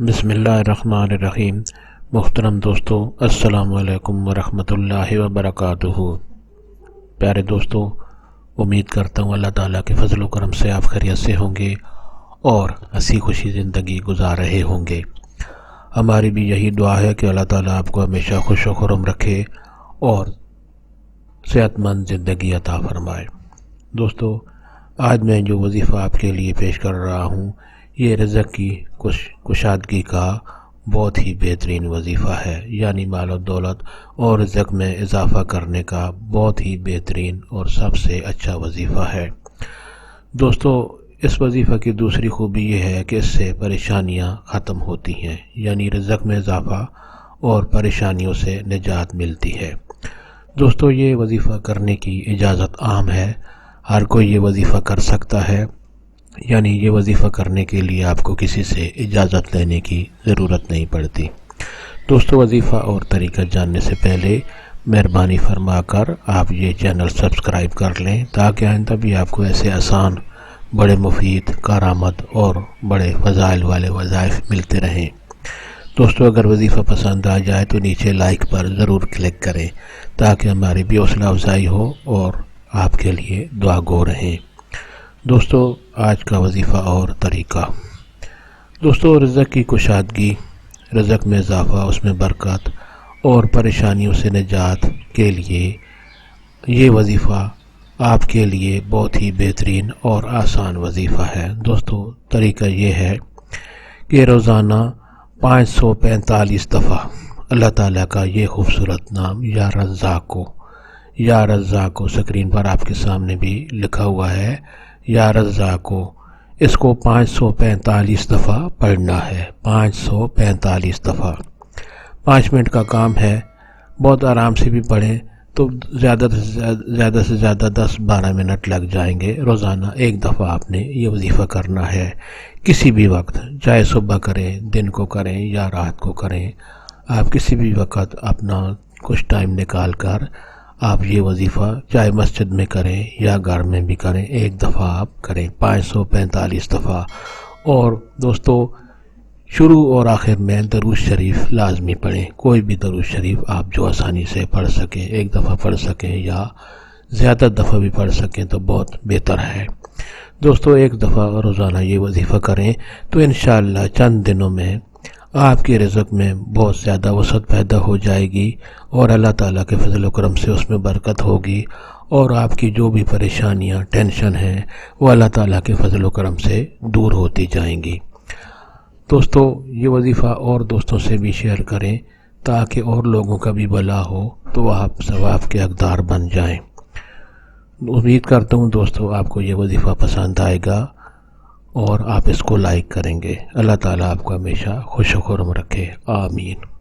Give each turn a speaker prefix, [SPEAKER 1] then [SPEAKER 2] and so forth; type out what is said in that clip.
[SPEAKER 1] بسم اللہ الرحمن الرحیم۔ محترم دوستو، السلام علیکم ورحمۃ اللہ وبرکاتہ۔ پیارے دوستو، امید کرتا ہوں اللہ تعالیٰ کے فضل و کرم سے آپ خیریت سے ہوں گے اور ہنسی خوشی زندگی گزار رہے ہوں گے۔ ہماری بھی یہی دعا ہے کہ اللہ تعالیٰ آپ کو ہمیشہ خوش و خرم رکھے اور صحت مند زندگی عطا فرمائے۔ دوستو، آج میں جو وظیفہ آپ کے لیے پیش کر رہا ہوں، یہ رزق کی کشادگی کا بہت ہی بہترین وظیفہ ہے، یعنی مال و دولت اور رزق میں اضافہ کرنے کا بہت ہی بہترین اور سب سے اچھا وظیفہ ہے۔ دوستو، اس وظیفہ کی دوسری خوبی یہ ہے کہ اس سے پریشانیاں ختم ہوتی ہیں، یعنی رزق میں اضافہ اور پریشانیوں سے نجات ملتی ہے۔ دوستو، یہ وظیفہ کرنے کی اجازت عام ہے، ہر کوئی یہ وظیفہ کر سکتا ہے، یعنی یہ وظیفہ کرنے کے لیے آپ کو کسی سے اجازت لینے کی ضرورت نہیں پڑتی۔ دوستو، وظیفہ اور طریقہ جاننے سے پہلے مہربانی فرما کر آپ یہ چینل سبسکرائب کر لیں تاکہ آئندہ بھی آپ کو ایسے آسان، بڑے مفید، کارآمد اور بڑے فضائل والے وظائف ملتے رہیں۔ دوستو، اگر وظیفہ پسند آ جائے تو نیچے لائک پر ضرور کلک کریں تاکہ ہماری بھی حوصلہ افزائی ہو اور آپ کے لیے دعا گو رہیں۔ دوستو، آج کا وظیفہ اور طریقہ۔ دوستو، رزق کی کشادگی، رزق میں اضافہ، اس میں برکت اور پریشانیوں سے نجات کے لیے یہ وظیفہ آپ کے لیے بہت ہی بہترین اور آسان وظیفہ ہے۔ دوستو، طریقہ یہ ہے کہ روزانہ 545 دفعہ اللہ تعالیٰ کا یہ خوبصورت نام یا رزاق کو سکرین پر آپ کے سامنے بھی لکھا ہوا ہے، یا رزاق کو، اس کو 545 دفعہ پڑھنا ہے۔ 545 دفعہ 5 منٹ کا کام ہے، بہت آرام سے بھی پڑھیں تو زیادہ سے زیادہ 10-12 منٹ لگ جائیں گے۔ روزانہ ایک دفعہ آپ نے یہ وظیفہ کرنا ہے، کسی بھی وقت، چاہے صبح کریں، دن کو کریں یا رات کو کریں، آپ کسی بھی وقت اپنا کچھ ٹائم نکال کر آپ یہ وظیفہ چاہے مسجد میں کریں یا گھر میں بھی کریں، ایک دفعہ آپ کریں، 545 دفعہ۔ اور دوستو، شروع اور آخر میں درود شریف لازمی پڑھیں، کوئی بھی درود شریف آپ جو آسانی سے پڑھ سکیں، ایک دفعہ پڑھ سکیں یا زیادہ دفعہ بھی پڑھ سکیں تو بہت بہتر ہے۔ دوستو، ایک دفعہ روزانہ یہ وظیفہ کریں تو انشاءاللہ چند دنوں میں آپ کے رزق میں بہت زیادہ وسعت پیدا ہو جائے گی اور اللہ تعالیٰ کے فضل و کرم سے اس میں برکت ہوگی، اور آپ کی جو بھی پریشانیاں، ٹینشن ہیں، وہ اللہ تعالیٰ کے فضل و کرم سے دور ہوتی جائیں گی۔ دوستو، یہ وظیفہ اور دوستوں سے بھی شیئر کریں تاکہ اور لوگوں کا بھی بھلا ہو تو آپ ثواب کے حقدار بن جائیں۔ امید کرتا ہوں دوستو آپ کو یہ وظیفہ پسند آئے گا اور آپ اس کو لائک کریں گے۔ اللہ تعالیٰ آپ کو ہمیشہ خوش و خرم رکھے، آمین۔